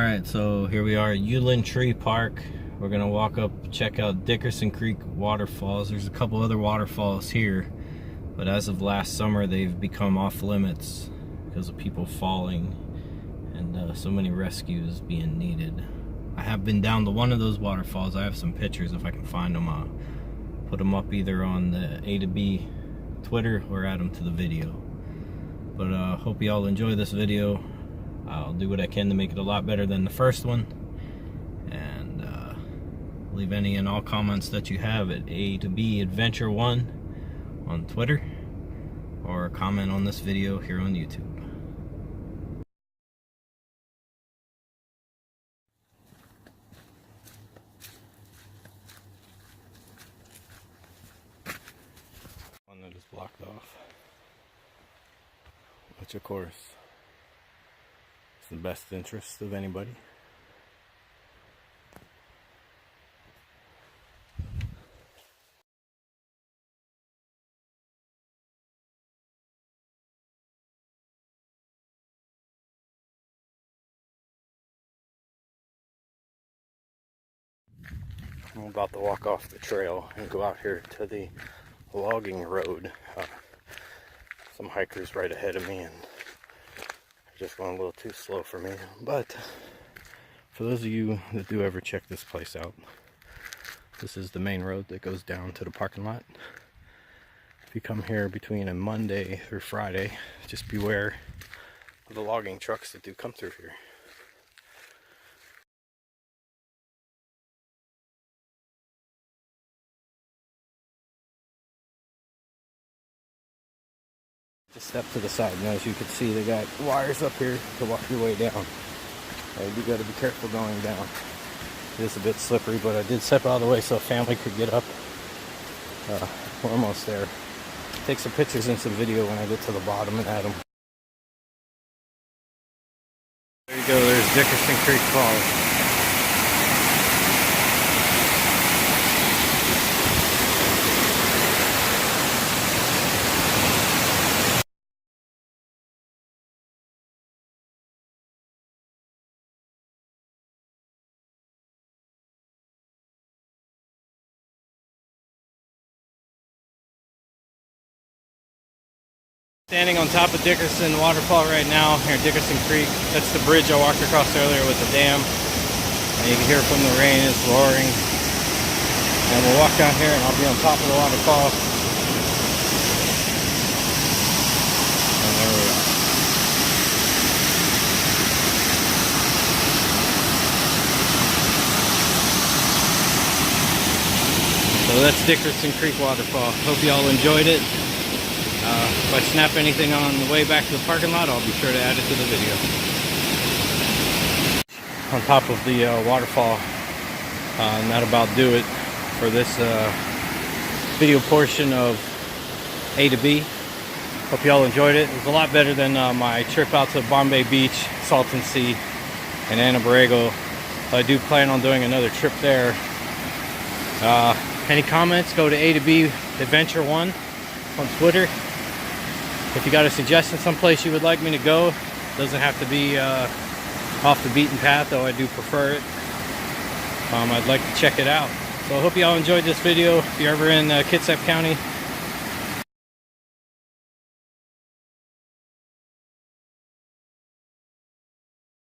Alright, so here we are at Ueland Tree Park. We're gonna walk up, check out Dickerson Creek Waterfalls. There's a couple other waterfalls here, but as of last summer they've become off limits because of people falling and so many rescues being needed. I have been down to one of those waterfalls. I have some pictures if I can find them. I'll put them up either on the A to B Twitter or add them to the video. But hope you all enjoy this video. I'll do what I can to make it a lot better than the first one, and leave any and all comments that you have at A to B Adventure 1 on Twitter, or comment on this video here on YouTube. One that is blocked off, which of course in the best interest of anybody. I'm about to walk off the trail and go out here to the logging road. Some hikers right ahead of me, and just going a little too slow for me. But for those of you that do ever check this place out, this is the main road that goes down to the parking lot. If you come here between a Monday through Friday, just beware of the logging trucks that do come through here. Just step to the side, and as you can see, they got wires up here to walk your way down. You got to be careful going down. It is a bit slippery, but I did step out of the way so a family could get up. We're almost there. Take some pictures and some video when I get to the bottom and add them. There you go, there's Dickerson Creek Falls. Standing on top of Dickerson Waterfall right now, here at Dickerson Creek. That's the bridge I walked across earlier with the dam. And you can hear from the rain, it's roaring. And we'll walk down here and I'll be on top of the waterfall. And there we are. So that's Dickerson Creek Waterfall. Hope you all enjoyed it. If I snap anything on the way back to the parking lot, I'll be sure to add it to the video. On top of the waterfall, and that'll about do it for this video portion of A to B. Hope you all enjoyed it. It was a lot better than my trip out to Bombay Beach, Salton Sea, and Anna Borrego. I do plan on doing another trip there. Any comments, go to A to B Adventure 1 on Twitter. If you got a suggestion someplace you would like me to go, doesn't have to be off the beaten path, though I do prefer it. I'd like to check it out. So I hope you all enjoyed this video. If you're ever in Kitsap County,